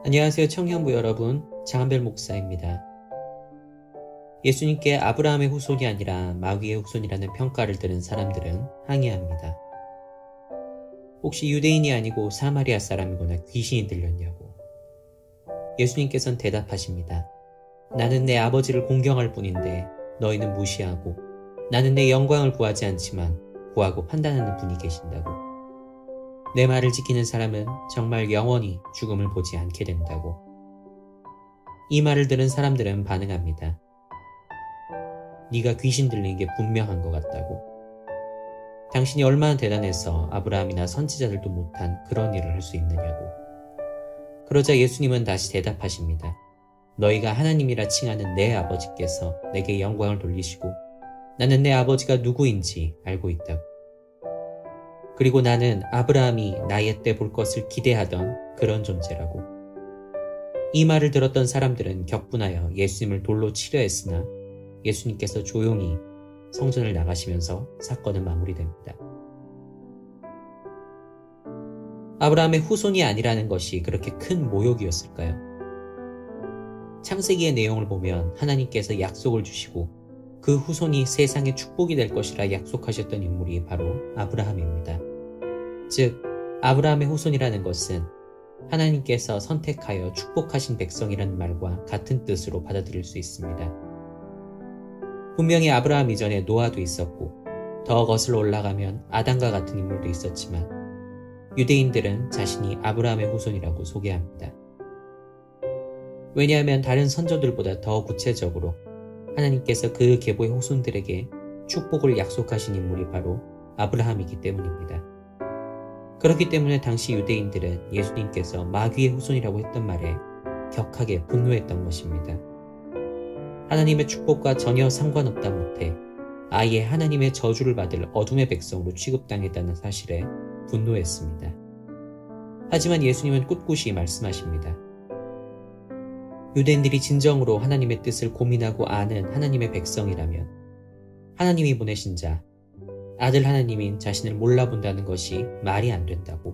안녕하세요, 청년부 여러분. 장한별 목사입니다. 예수님께 아브라함의 후손이 아니라 마귀의 후손이라는 평가를 들은 사람들은 항의합니다. 혹시 유대인이 아니고 사마리아 사람이거나 귀신이 들렸냐고. 예수님께서는 대답하십니다. 나는 내 아버지를 공경할 뿐인데 너희는 무시하고, 나는 내 영광을 구하지 않지만 구하고 판단하는 분이 계신다고. 내 말을 지키는 사람은 정말 영원히 죽음을 보지 않게 된다고. 이 말을 들은 사람들은 반응합니다. 네가 귀신 들린 게 분명한 것 같다고. 당신이 얼마나 대단해서 아브라함이나 선지자들도 못한 그런 일을 할 수 있느냐고. 그러자 예수님은 다시 대답하십니다. 너희가 하나님이라 칭하는 내 아버지께서 내게 영광을 돌리시고, 나는 내 아버지가 누구인지 알고 있다고. 그리고 나는 아브라함이 나의 때 볼 것을 기대하던 그런 존재라고. 이 말을 들었던 사람들은 격분하여 예수님을 돌로 치려 했으나 예수님께서 조용히 성전을 나가시면서 사건은 마무리됩니다. 아브라함의 후손이 아니라는 것이 그렇게 큰 모욕이었을까요? 창세기의 내용을 보면 하나님께서 약속을 주시고 그 후손이 세상의 축복이 될 것이라 약속하셨던 인물이 바로 아브라함입니다. 즉, 아브라함의 후손이라는 것은 하나님께서 선택하여 축복하신 백성이라는 말과 같은 뜻으로 받아들일 수 있습니다. 분명히 아브라함 이전에 노아도 있었고 더 거슬러 올라가면 아담과 같은 인물도 있었지만 유대인들은 자신이 아브라함의 후손이라고 소개합니다. 왜냐하면 다른 선조들보다 더 구체적으로 하나님께서 그 계보의 후손들에게 축복을 약속하신 인물이 바로 아브라함이기 때문입니다. 그렇기 때문에 당시 유대인들은 예수님께서 마귀의 후손이라고 했던 말에 격하게 분노했던 것입니다. 하나님의 축복과 전혀 상관없다 못해 아예 하나님의 저주를 받을 어둠의 백성으로 취급당했다는 사실에 분노했습니다. 하지만 예수님은 꿋꿋이 말씀하십니다. 유대인들이 진정으로 하나님의 뜻을 고민하고 아는 하나님의 백성이라면 하나님이 보내신 자, 아들 하나님인 자신을 몰라본다는 것이 말이 안 된다고.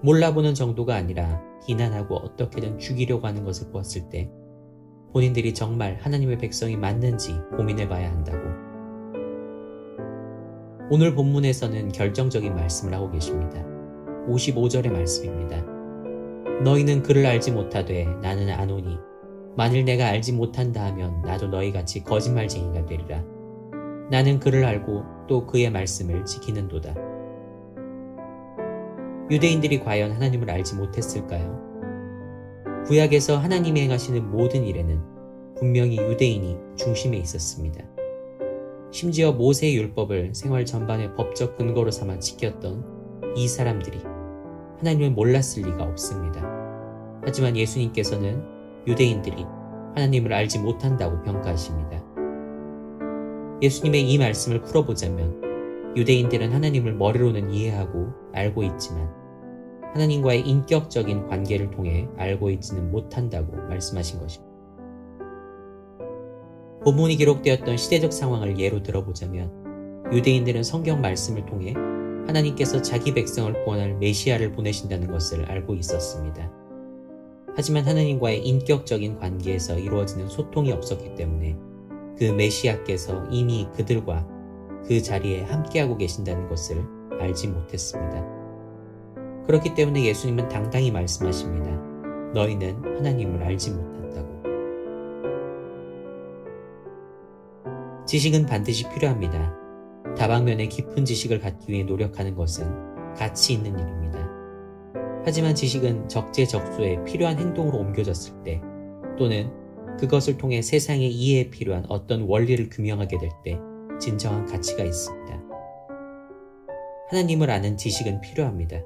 몰라보는 정도가 아니라 비난하고 어떻게든 죽이려고 하는 것을 보았을 때 본인들이 정말 하나님의 백성이 맞는지 고민해봐야 한다고. 오늘 본문에서는 결정적인 말씀을 하고 계십니다. 55절의 말씀입니다. 너희는 그를 알지 못하되 나는 아노니 만일 내가 알지 못한다 하면 나도 너희같이 거짓말쟁이가 되리라. 나는 그를 알고 또 그의 말씀을 지키는도다. 유대인들이 과연 하나님을 알지 못했을까요? 구약에서 하나님이 행하시는 모든 일에는 분명히 유대인이 중심에 있었습니다. 심지어 모세의 율법을 생활 전반의 법적 근거로 삼아 지켰던 이 사람들이 하나님을 몰랐을 리가 없습니다. 하지만 예수님께서는 유대인들이 하나님을 알지 못한다고 평가하십니다. 예수님의 이 말씀을 풀어보자면 유대인들은 하나님을 머리로는 이해하고 알고 있지만 하나님과의 인격적인 관계를 통해 알고 있지는 못한다고 말씀하신 것입니다. 본문이 기록되었던 시대적 상황을 예로 들어보자면 유대인들은 성경 말씀을 통해 하나님께서 자기 백성을 구원할 메시아를 보내신다는 것을 알고 있었습니다. 하지만 하나님과의 인격적인 관계에서 이루어지는 소통이 없었기 때문에 그 메시아께서 이미 그들과 그 자리에 함께하고 계신다는 것을 알지 못했습니다. 그렇기 때문에 예수님은 당당히 말씀하십니다. 너희는 하나님을 알지 못한다고. 지식은 반드시 필요합니다. 다방면의 깊은 지식을 갖기 위해 노력하는 것은 가치 있는 일입니다. 하지만 지식은 적재적소에 필요한 행동으로 옮겨졌을 때 또는 그것을 통해 세상의 이해에 필요한 어떤 원리를 규명하게 될 때 진정한 가치가 있습니다. 하나님을 아는 지식은 필요합니다.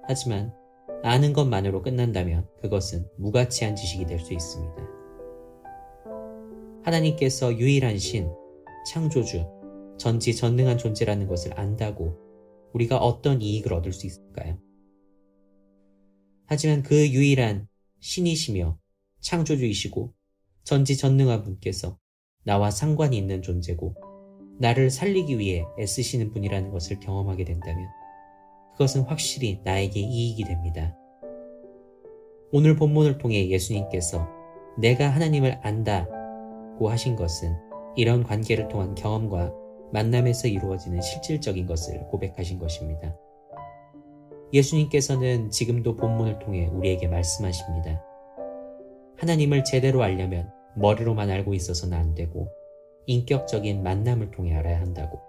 하지만 아는 것만으로 끝난다면 그것은 무가치한 지식이 될 수 있습니다. 하나님께서 유일한 신, 창조주, 전지전능한 존재라는 것을 안다고 우리가 어떤 이익을 얻을 수 있을까요? 하지만 그 유일한 신이시며 창조주이시고 전지전능한 분께서 나와 상관이 있는 존재고 나를 살리기 위해 애쓰시는 분이라는 것을 경험하게 된다면 그것은 확실히 나에게 이익이 됩니다. 오늘 본문을 통해 예수님께서 내가 하나님을 안다고 하신 것은 이런 관계를 통한 경험과 만남에서 이루어지는 실질적인 것을 고백하신 것입니다. 예수님께서는 지금도 본문을 통해 우리에게 말씀하십니다. 하나님을 제대로 알려면 머리로만 알고 있어서는 안 되고 인격적인 만남을 통해 알아야 한다고.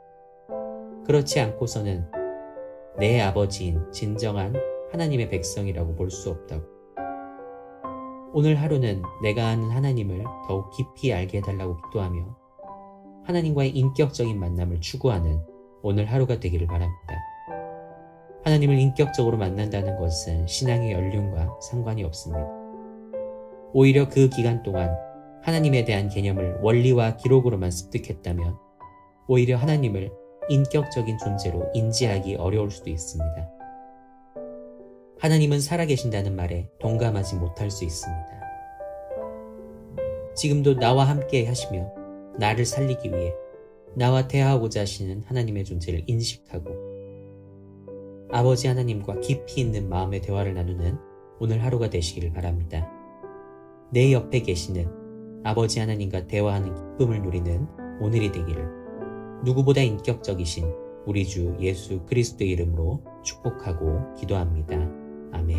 그렇지 않고서는 내 아버지인 진정한 하나님의 백성이라고 볼 수 없다고. 오늘 하루는 내가 아는 하나님을 더욱 깊이 알게 해달라고 기도하며 하나님과의 인격적인 만남을 추구하는 오늘 하루가 되기를 바랍니다. 하나님을 인격적으로 만난다는 것은 신앙의 연륜과 상관이 없습니다. 오히려 그 기간 동안 하나님에 대한 개념을 원리와 기록으로만 습득했다면 오히려 하나님을 인격적인 존재로 인지하기 어려울 수도 있습니다. 하나님은 살아계신다는 말에 동감하지 못할 수 있습니다. 지금도 나와 함께 하시며 나를 살리기 위해 나와 대화하고자 하시는 하나님의 존재를 인식하고 아버지 하나님과 깊이 있는 마음의 대화를 나누는 오늘 하루가 되시기를 바랍니다. 내 옆에 계시는 아버지 하나님과 대화하는 기쁨을 누리는 오늘이 되기를 누구보다 인격적이신 우리 주 예수 그리스도의 이름으로 축복하고 기도합니다. 아멘.